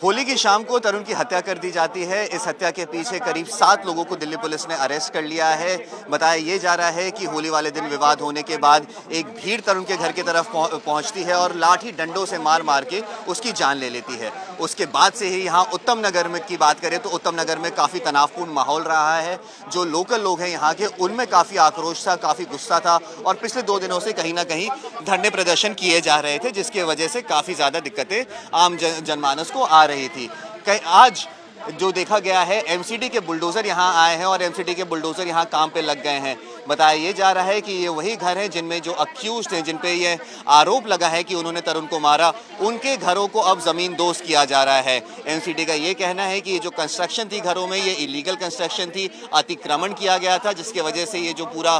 होली की शाम को तरुण की हत्या कर दी जाती है। इस हत्या के पीछे करीब 7 लोगों को दिल्ली पुलिस ने अरेस्ट कर लिया है। बताया ये जा रहा है कि होली वाले दिन विवाद होने के बाद एक भीड़ तरुण के घर की तरफ पहुंचती है और लाठी डंडों से मार मार के उसकी जान ले लेती है। उसके बाद से ही यहाँ उत्तम नगर में की बात करें तो उत्तम नगर में काफ़ी तनावपूर्ण माहौल रहा है। जो लोकल लोग हैं यहाँ के, उनमें काफ़ी आक्रोश था, काफ़ी गुस्सा था और पिछले 2 दिनों से कहीं ना कहीं धरने प्रदर्शन किए जा रहे थे, जिसकी वजह से काफ़ी ज़्यादा दिक्कतें आम जनमानस को आ रही थी। आज जो देखा गया है, एमसीडी के बुलडोजर यहाँ आए हैं और एमसीडी के बुलडोजर यहाँ काम पे लग गए हैं। बताया ये जा रहा है कि ये वही घर हैं जिनमें जो अक्यूज्ड हैं, जिन पे ये आरोप लगा है कि उन्होंने तरुण को मारा, उनके घरों को अब जमीन दोज किया जा रहा है। एमसीडी का ये कहना है कि ये जो कंस्ट्रक्शन थी घरों में, ये इलीगल कंस्ट्रक्शन थी, अतिक्रमण किया गया था, जिसके वजह से ये जो पूरा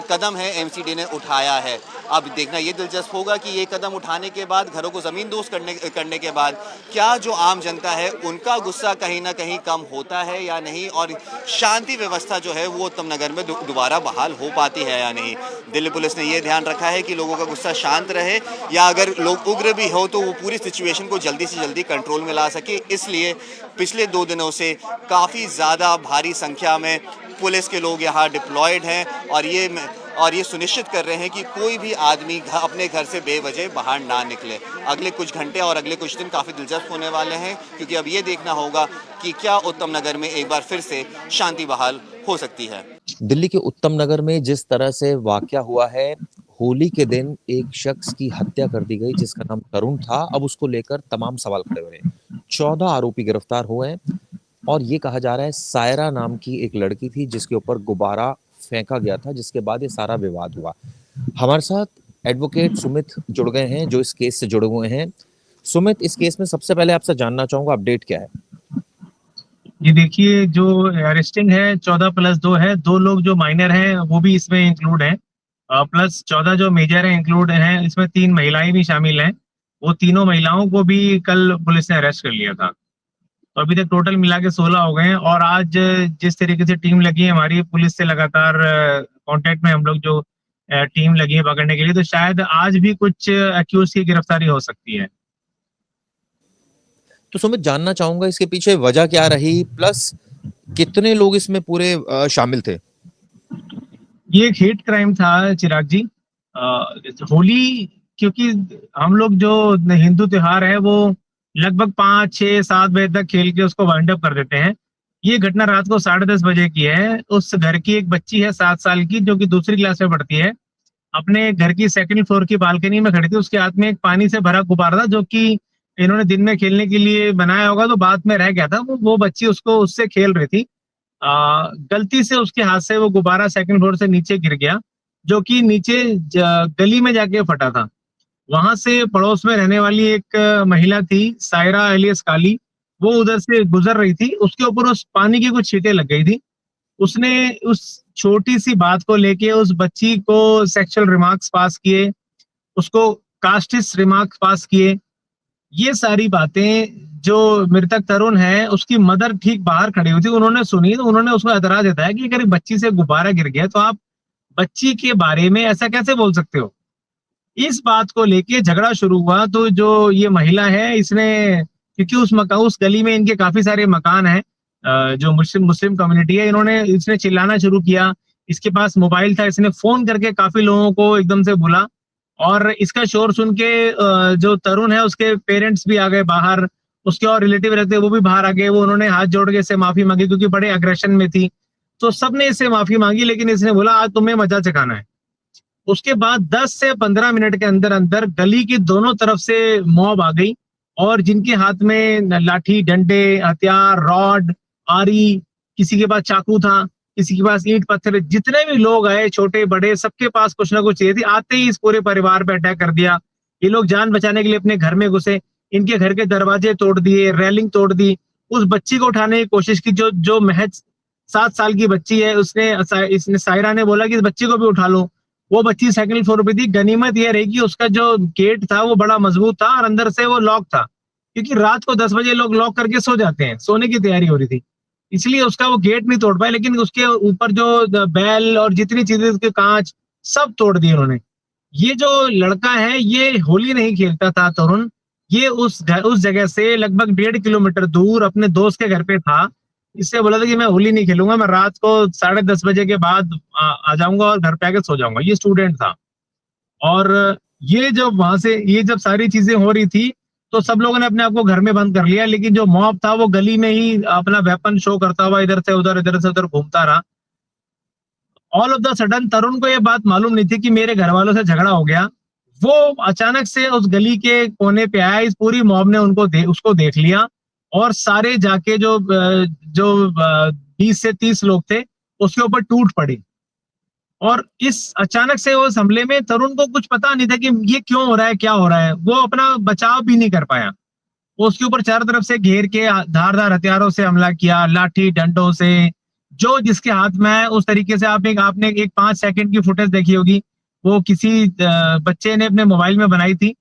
कदम है एमसीडी ने उठाया है। अब देखना ये दिलचस्प होगा कि ये कदम उठाने के बाद, घरों को जमीन दोज करने के बाद क्या जो आम जनता है उनका गुस्सा कहीं ना कहीं कम होता है या नहीं, और शांति व्यवस्था जो है वो उत्तम नगर में दोबारा बहाल हो पाती है या नहीं। दिल्ली पुलिस ने ये ध्यान रखा है कि लोगों का गुस्सा शांत रहे, या अगर लोग उग्र भी हो तो वो पूरी सिचुएशन को जल्दी से जल्दी कंट्रोल में ला सके। इसलिए पिछले 2 दिनों से काफ़ी ज़्यादा भारी संख्या में पुलिस के लोग यहाँ डिप्लॉयड हैं और ये सुनिश्चित कर रहे हैं कि कोई भी आदमी अपने घर से बेवजह बाहर ना निकले। अगले कुछ घंटे और अगले कुछ दिन काफ़ी दिलचस्प होने वाले हैं, क्योंकि अब ये देखना होगा कि क्या उत्तम नगर में एक बार फिर से शांति बहाल हो सकती है। दिल्ली के उत्तम नगर में जिस तरह से वाकया हुआ है, होली के दिन एक शख्स की हत्या कर दी गई जिसका नाम तरुण था। अब उसको लेकर तमाम सवाल खड़े हो रहे हैं। 14 आरोपी गिरफ्तार हुए हैं और ये कहा जा रहा है सायरा नाम की एक लड़की थी जिसके ऊपर गुब्बारा फेंका गया था, जिसके बाद ये सारा विवाद हुआ। हमारे साथ एडवोकेट सुमित जुड़ गए हैं जो इस केस से जुड़े हुए हैं। सुमित, इस केस में सबसे पहले आपसे जानना चाहूंगा अपडेट क्या है? ये देखिए, जो अरेस्टिंग है 14+2 है। 2 लोग जो माइनर हैं वो भी इसमें इंक्लूड हैं, प्लस 14 जो मेजर है इंक्लूड हैं। इसमें 3 महिलाएं भी शामिल हैं। वो तीनों महिलाओं को भी कल पुलिस ने अरेस्ट कर लिया था। तो अभी तक टोटल मिला के 16 हो गए हैं। और आज जिस तरीके से टीम लगी है हमारी पुलिस से, लगातार कांटेक्ट में हम लोग, जो टीम लगी है पकड़ने के लिए, तो शायद आज भी कुछ अक्यूज की गिरफ्तारी हो सकती है। तो सुमित, जानना चाहूंगा इसके पीछे वजह क्या रही, प्लस कितने लोग इसमें पूरे शामिल थे? ये एक हेट क्राइम था चिराग जी। होली, क्योंकि हम लोग जो हिंदू त्योहार है वो लगभग 5, 6, 7 बजे तक खेल के उसको वाइंड अप कर देते हैं। ये घटना रात को 10:30 बजे की है। उस घर की एक बच्ची है 7 साल की, जो कि दूसरी क्लास में पढ़ती है। अपने घर की 2nd फ्लोर की बालकनी में खड़ी थी। उसके हाथ में एक पानी से भरा गुब्बारा था, जो कि इन्होंने दिन में खेलने के लिए बनाया होगा, तो बाद में रह गया था। वो बच्ची उसको उससे खेल रही थी। गलती से उसके हाथ से वो गुब्बारा 2nd फ्लोर से नीचे गिर गया, जो कि नीचे गली में जाके फटा था। वहां से पड़ोस में रहने वाली एक महिला थी, सायरा एलियस काली, वो उधर से गुजर रही थी। उसके ऊपर उस पानी की कुछ छींटें लग गई थी। उसने उस छोटी सी बात को लेके उस बच्ची को सेक्सुअल रिमार्क्स पास किए, उसको कास्टिस रिमार्क्स पास किए। ये सारी बातें जो मृतक तरुण है, उसकी मदर ठीक बाहर खड़ी हुई थी, उन्होंने सुनी। तो उन्होंने उसको एतराज जताया कि अगर बच्ची से गुब्बारा गिर गया तो आप बच्ची के बारे में ऐसा कैसे बोल सकते हो। इस बात को लेके झगड़ा शुरू हुआ। तो जो ये महिला है, इसने, क्योंकि उस गली में इनके काफी सारे मकान हैं, जो मुस्लिम कम्युनिटी है, इसने चिल्लाना शुरू किया। इसके पास मोबाइल था, इसने फोन करके काफी लोगों को एकदम से बुला, और इसका शोर सुन के जो तरुण है उसके पेरेंट्स भी आ गए बाहर। उसके और रिलेटिव रहते वो भी बाहर आ गए। वो उन्होंने हाथ जोड़ के इससे माफी मांगी, क्योंकि बड़े अग्रेशन में थी। तो सबने इससे माफी मांगी, लेकिन इसने बोला आज तुम्हें मजा चखाना है। उसके बाद 10 से 15 मिनट के अंदर अंदर गली की दोनों तरफ से मॉब आ गई, और जिनके हाथ में लाठी, डंडे, हथियार, रॉड, आरी, किसी के पास चाकू था, किसी के पास ईंट पत्थर, जितने भी लोग आए, छोटे बड़े, सबके पास कुछ ना कुछ चाहिए थी। आते ही इस पूरे परिवार पे अटैक कर दिया। ये लोग जान बचाने के लिए अपने घर में घुसे, इनके घर के दरवाजे तोड़ दिए, रेलिंग तोड़ दी। उस बच्ची को उठाने की कोशिश की, जो महज 7 साल की बच्ची है। इसने सायरा ने बोला कि इस बच्ची को भी उठा लो। वो बच्ची 2nd फ्लोर पे थी। गनीमत यह रही कि उसका जो गेट था वो बड़ा मजबूत था और अंदर से वो लॉक था, क्योंकि रात को 10 बजे लोग लॉक करके सो जाते हैं, सोने की तैयारी हो रही थी, इसलिए उसका वो गेट नहीं तोड़ पाए। लेकिन उसके ऊपर जो बैल और जितनी चीजें, उसके कांच सब तोड़ दिए उन्होंने। ये जो लड़का है, ये होली नहीं खेलता था तरुण, ये उस जगह से लगभग 1.5 किलोमीटर दूर अपने दोस्त के घर पे था। इससे बोला था कि मैं होली नहीं खेलूंगा, मैं रात को 10:30 बजे के बाद आ जाऊंगा और घर पे आके सो जाऊंगा। ये स्टूडेंट था। और ये जब वहां से ये जब सारी चीजें हो रही थी तो सब लोगों ने अपने आप को घर में बंद कर लिया, लेकिन जो मॉब था वो गली में ही अपना वेपन शो करता हुआ इधर से उधर घूमता रहा। ऑल ऑफ द सडन तरुण को ये बात मालूम नहीं थी कि मेरे घर वालों से झगड़ा हो गया। वो अचानक से उस गली के कोने पे आया, इस पूरी मॉब ने उसको देख लिया और सारे जाके जो 20 से 30 लोग थे उसके ऊपर टूट पड़ी। और इस अचानक से उस हमले में तरुण को कुछ पता नहीं था कि ये क्यों हो रहा है, क्या हो रहा है। वो अपना बचाव भी नहीं कर पाया। वो उसके ऊपर चारों तरफ से घेर के धारदार हथियारों से हमला किया, लाठी डंडों से, जो जिसके हाथ में है उस तरीके से। आपने एक 5 सेकंड की फुटेज देखी होगी, वो किसी बच्चे ने अपने मोबाइल में बनाई थी।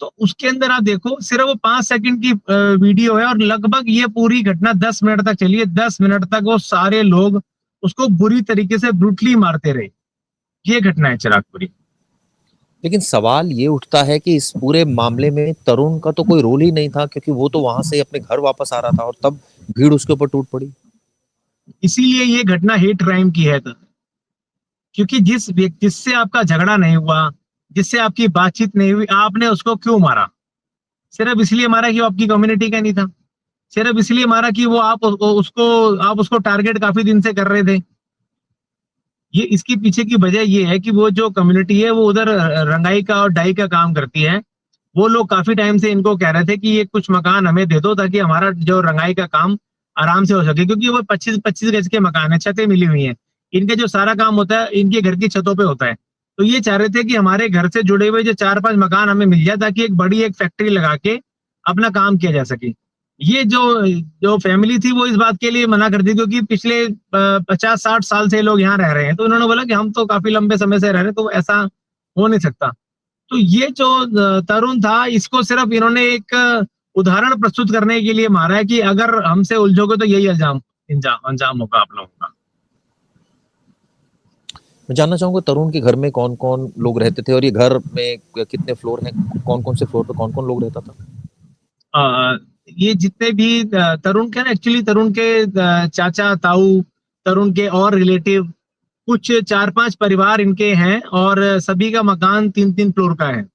तो उसके अंदर आप देखो, सिर्फ वो 5 सेकंड की वीडियो है और लगभग ये पूरी घटना 10 मिनट तक चली है। 10 मिनट तक वो सारे लोग उसको बुरी तरीके से ब्रूटली मारते रहे। ये घटना है चिरागपुरी। लेकिन सवाल ये उठता है कि इस पूरे मामले में तरुण का तो कोई रोल ही नहीं था, क्योंकि वो तो वहां से अपने घर वापस आ रहा था और तब भीड़ उसके ऊपर टूट पड़ी। इसीलिए ये घटना हेट क्राइम की है, क्योंकि जिससे आपका झगड़ा नहीं हुआ, जिससे आपकी बातचीत नहीं हुई, आपने उसको क्यों मारा? सिर्फ इसलिए मारा कि वो आपकी कम्युनिटी का नहीं था, सिर्फ इसलिए मारा कि वो आप उसको टारगेट काफी दिन से कर रहे थे। ये इसके पीछे की वजह ये है कि वो जो कम्युनिटी है वो उधर रंगाई का और डाई का काम करती है। वो लोग काफी टाइम से इनको कह रहे थे कि ये कुछ मकान हमें दे दो ताकि हमारा जो रंगाई का काम आराम से हो सके, क्योंकि वो 25 गज के मकान है, छतें मिली हुई हैं। इनके जो सारा काम होता है इनके घर की छतों पे होता है। तो ये चाह रहे थे कि हमारे घर से जुड़े हुए जो 4-5 मकान हमें मिल जाए ताकि एक बड़ी एक फैक्ट्री लगा के अपना काम किया जा सके। ये जो फैमिली थी वो इस बात के लिए मना कर दी, क्योंकि पिछले 50-60 साल से लोग यहाँ रह रहे हैं। तो उन्होंने बोला कि हम तो काफी लंबे समय से रह रहे हैं, तो ऐसा हो नहीं सकता। तो ये जो तरुण था, इसको सिर्फ इन्होंने एक उदाहरण प्रस्तुत करने के लिए मारा है कि अगर हमसे उलझोगे तो यही अंजाम होगा आप लोगों का। मैं जानना चाहूंगा तरुण के घर में कौन कौन लोग रहते थे और ये घर में कितने फ्लोर हैं, कौन कौन से फ्लोर पे कौन कौन लोग रहता था? ये जितने भी तरुण के ना, एक्चुअली तरुण के चाचा ताऊ, तरुण के और रिलेटिव, कुछ 4-5 परिवार इनके हैं और सभी का मकान 3-3 फ्लोर का है।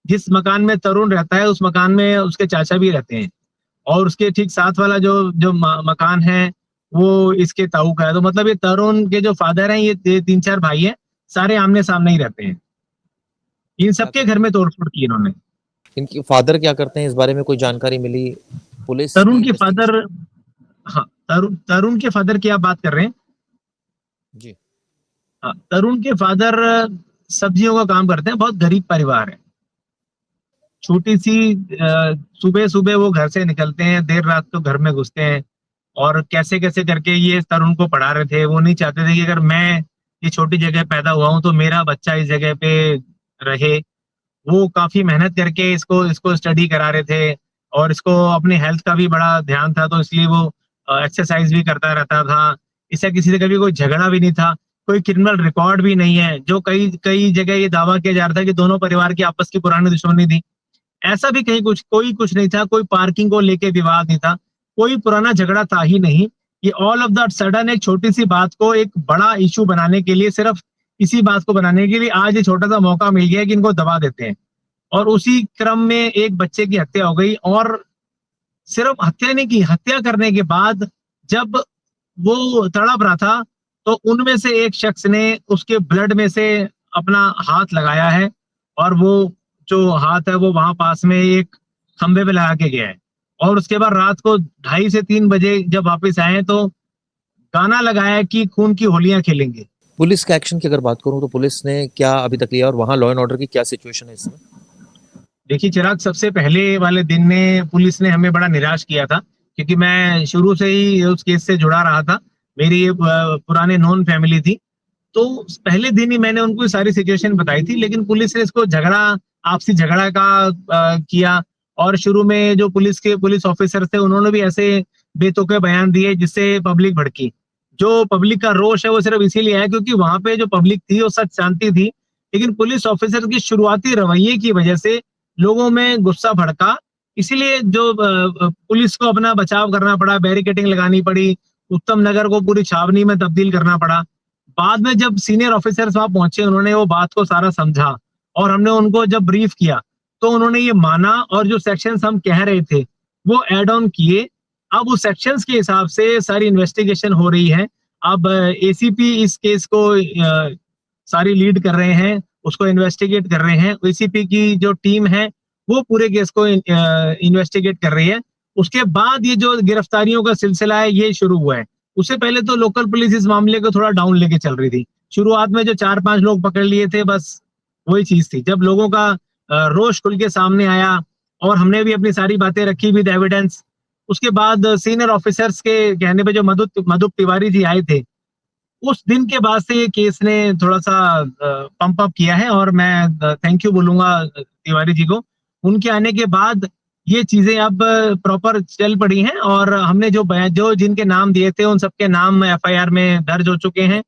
जिस मकान में तरुण रहता है उस मकान में उसके चाचा भी रहते हैं और उसके ठीक साथ वाला जो मकान है वो इसके ताऊ का है। तो मतलब ये तरुण के जो फादर हैं, ये 3-4 भाई हैं, सारे आमने सामने ही रहते हैं। इन सबके घर में तोड़फोड़ की इन्होंने। इनके फादर क्या करते हैं, इस बारे में कोई जानकारी मिली? पुलिस तरुण के फादर, हाँ, तरुण के फादर की आप बात कर रहे हैं जी? हाँ, तरुण के फादर सब्जियों का काम करते हैं। बहुत गरीब परिवार है। छोटी सी सुबह सुबह वो घर से निकलते हैं, देर रात को घर में घुसते हैं और कैसे कैसे करके ये तरुण को पढ़ा रहे थे। वो नहीं चाहते थे कि अगर मैं ये छोटी जगह पैदा हुआ हूं तो मेरा बच्चा इस जगह पे रहे। वो काफी मेहनत करके इसको स्टडी करा रहे थे और इसको अपने हेल्थ का भी बड़ा ध्यान था, तो इसलिए वो एक्सरसाइज भी करता रहता था। इससे किसी से कभी कोई झगड़ा भी नहीं था, कोई क्रिमिनल रिकॉर्ड भी नहीं है। जो कई जगह ये दावा किया जा रहा था कि दोनों परिवार की आपस की पुरानी दुश्मनी थी, ऐसा भी कहीं कुछ नहीं था। कोई पार्किंग को लेके विवाद नहीं था, कोई पुराना झगड़ा था ही नहीं। ये ऑल ऑफ द सडन एक छोटी सी बात को एक बड़ा इशू बनाने के लिए, सिर्फ इसी बात को बनाने के लिए आज ये छोटा सा मौका मिल गया कि इनको दबा देते हैं। और उसी क्रम में एक बच्चे की हत्या हो गई। और सिर्फ हत्या नहीं की, हत्या करने के बाद जब वो तड़प रहा था तो उनमें से एक शख्स ने उसके ब्लड में से अपना हाथ लगाया है और वो जो हाथ है वो वहां पास में एक खंबे पे लगा के गया है। और उसके बाद रात को 2:30 से 3 बजे जब वापस आए तो गाना लगाया कि खून की होलियां खेलेंगे। पुलिस के एक्शन की अगर बात करूं तो पुलिस ने क्या अभी तक लिया और वहां लॉ एंड ऑर्डर की क्या सिचुएशन है इसमें? देखिए चिराग, सबसे पहले वाले दिन में पुलिस ने हमें बड़ा निराश किया था, क्योंकि मैं शुरू से ही उस केस से जुड़ा रहा था। मेरी पुराने नॉन फैमिली थी, तो पहले दिन ही मैंने उनको सारी सिचुएशन बताई थी। लेकिन पुलिस ने इसको आपसी झगड़ा का किया। और शुरू में जो पुलिस ऑफिसर थे उन्होंने भी ऐसे बेतुके बयान दिए जिससे पब्लिक भड़की। जो पब्लिक का रोष है वो सिर्फ इसीलिए है क्योंकि वहां पे जो पब्लिक थी वो सच जानती थी, लेकिन पुलिस ऑफिसर की शुरुआती रवैये की वजह से लोगों में गुस्सा भड़का इसीलिए जो पुलिस को अपना बचाव करना पड़ा, बैरिकेडिंग लगानी पड़ी, उत्तम नगर को पूरी छावनी में तब्दील करना पड़ा। बाद में जब सीनियर ऑफिसर्स वहां पहुंचे, उन्होंने वो बात को सारा समझा और हमने उनको जब ब्रीफ किया तो उन्होंने ये माना और जो सेक्शंस हम कह रहे थे वो ऐड ऑन किए। अब उस सेक्शंस के हिसाब से सारी इन्वेस्टिगेशन हो रही है। अब एसीपी इस केस को सारी लीड कर रहे हैं, उसको इन्वेस्टिगेट कर रहे हैं। एसीपी की जो टीम है वो पूरे केस को इन्वेस्टिगेट कर रही है। उसके बाद ये जो गिरफ्तारियों का सिलसिला है ये शुरू हुआ है। उससे पहले तो लोकल पुलिस इस मामले को थोड़ा डाउन लेके चल रही थी। शुरुआत में जो 4-5 लोग पकड़ लिए थे, बस वही चीज थी। जब लोगों का रोष खुल के सामने आया और हमने भी अपनी सारी बातें रखी विद एविडेंस, उसके बाद सीनियर ऑफिसर्स के कहने पे जो मधुप तिवारी जी आए थे, उस दिन के बाद से ये केस ने थोड़ा सा पंप अप किया है और मैं थैंक यू बोलूंगा तिवारी जी को। उनके आने के बाद ये चीजें अब प्रॉपर चल पड़ी हैं और हमने जो जिनके नाम दिए थे उन सबके नाम एफआईआर में दर्ज हो चुके हैं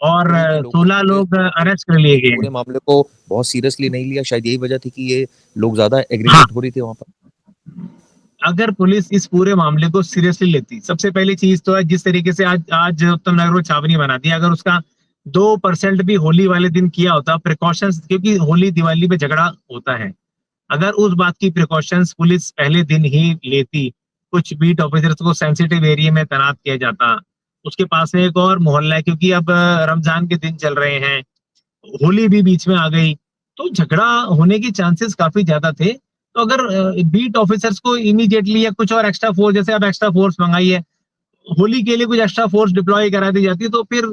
और 16 लोग अरेस्ट कर लिए गए पूरे हैं। मामले को बहुत सीरियसली नहीं लिया, शायद यही वजह थी कि ये लोग ज्यादा एग्रीगेट हो रही थी वहां पर। अगर पुलिस इस पूरे मामले को सीरियसली लेती, सबसे पहली चीज तो है जिस तरीके से आज उत्तम नगर को छावनी बना दिया, अगर उसका 2% भी होली वाले दिन किया होता प्रिकॉशंस, क्योंकि होली दिवाली पे झगड़ा होता है, अगर उस बात की प्रिकॉशंस पुलिस पहले दिन ही लेती, कुछ बीट ऑफिसर्स को सेंसिटिव एरिया में तैनात किया जाता, उसके पास में एक और मोहल्ला है क्योंकि अब रमजान के दिन चल रहे हैं, होली भी बीच में आ गई, तो झगड़ा होने के चांसेस काफी ज्यादा थे। तो अगर बीट ऑफिसर्स को इमीडिएटली या कुछ और एक्स्ट्रा फोर्स, जैसे अब एक्स्ट्रा फोर्स मंगाई है, होली के लिए कुछ एक्स्ट्रा फोर्स डिप्लॉय करा दी जाती तो फिर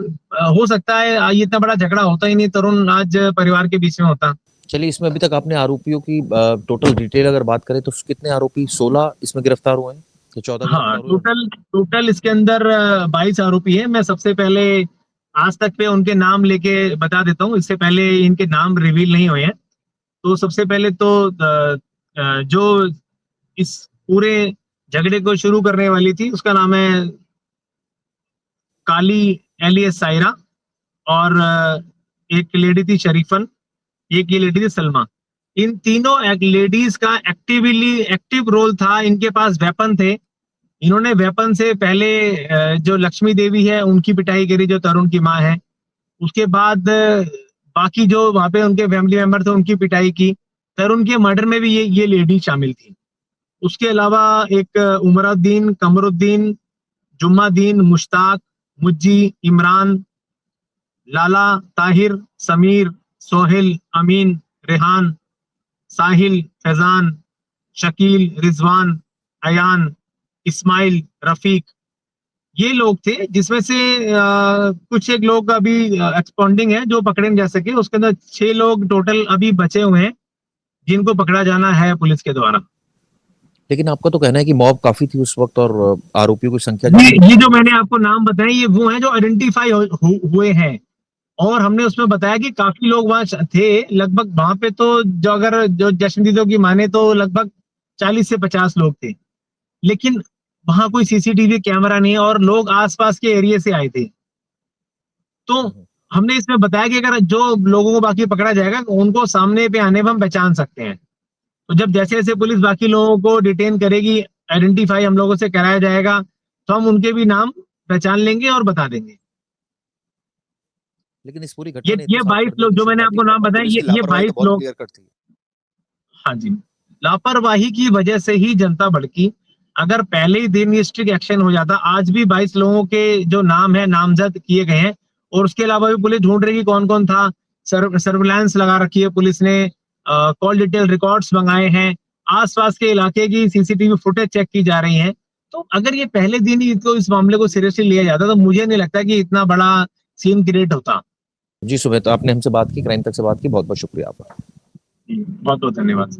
हो सकता है ये इतना बड़ा झगड़ा होता ही नहीं, तरुण आज परिवार के बीच में होता। चलिए, इसमें अभी तक आपने आरोपियों की टोटल डिटेल अगर बात करें तो कितने आरोपी 16 इसमें गिरफ्तार हुए हैं कि 14 हाँ, गिरफ्तार हुए? टोटल इसके अंदर 22 आरोपी हैं। मैं सबसे पहले आज तक पे उनके नाम लेके बता देता हूँ, इससे पहले इनके नाम रिवील नहीं हुए हैं। तो सबसे पहले तो जो इस पूरे झगड़े को शुरू करने वाली थी उसका नाम है काली एलियस सायरा और एक लेडी थी शरीफन, एक ये लेडी थी सलमा। इन तीनों लेडीज का एक्टिव रोल था, इनके पास वेपन थे। इन्होंने वेपन से पहले जो लक्ष्मी देवी है उनकी पिटाई करी, जो तरुण की माँ है। उसके बाद बाकी जो वहां पे उनके फैमिली मेंबर थे उनकी पिटाई की। तरुण के मर्डर में भी ये लेडी शामिल थी। उसके अलावा एक उमरुद्दीन, कमरुद्दीन, जुम्मादीन, मुश्ताक, मुज्जी, इमरान, लाला, ताहिर, समीर, सोहेल, अमीन, रेहान, साहिल, फैजान, शकील, रिजवान, अयान, इस्माइल, रफीक, ये लोग थे, जिसमें से कुछ एक लोग अभी एक्सपाउंडिंग है जो पकड़े नहीं जा सके। उसके अंदर 6 लोग टोटल अभी बचे हुए हैं जिनको पकड़ा जाना है पुलिस के द्वारा। लेकिन आपका तो कहना है कि मॉब काफी थी उस वक्त और आरोपियों की संख्या ये जो मैंने आपको नाम बताए ये वो हैं जो आइडेंटिफाई हुए हैं और हमने उसमें बताया कि काफी लोग वहां थे। लगभग वहां पे तो जो अगर जो जश्नदीदों की माने तो लगभग 40 से 50 लोग थे, लेकिन वहां कोई सीसीटीवी कैमरा नहीं और लोग आसपास के एरिया से आए थे। तो हमने इसमें बताया कि अगर जो लोगों को बाकी पकड़ा जाएगा उनको सामने पे आने पर हम पहचान सकते हैं। तो जब जैसे जैसे पुलिस बाकी लोगों को डिटेन करेगी, आइडेंटिफाई हम लोगों से कराया जाएगा, तो हम उनके भी नाम पहचान लेंगे और बता देंगे। लेकिन इस पूरी घटना ने ये 22 लोग जो मैंने आपको नाम बताया, ये 22 लोग। हाँ जी, लापरवाही की वजह से ही जनता भड़की। अगर पहले ही दिन ये स्ट्रिक्ट एक्शन हो जाता, आज भी 22 लोगों के जो नाम है नामजद किए गए हैं और उसके अलावा भी पुलिस ढूंढ रही है कौन कौन था। सर्विलांस लगा रखी है पुलिस ने, कॉल डिटेल रिकॉर्ड्स मंगाए हैं, आसपास के इलाके की सीसीटीवी फुटेज चेक की जा रही है। तो अगर ये पहले दिन ही तो इस मामले को सीरियसली लिया जाता तो मुझे नहीं लगता कि इतना बड़ा सीन क्रिएट होता। जी सुमित, आपने हमसे बात की, क्राइम तक से बात की, बहुत बहुत शुक्रिया आपका। बहुत बहुत धन्यवाद।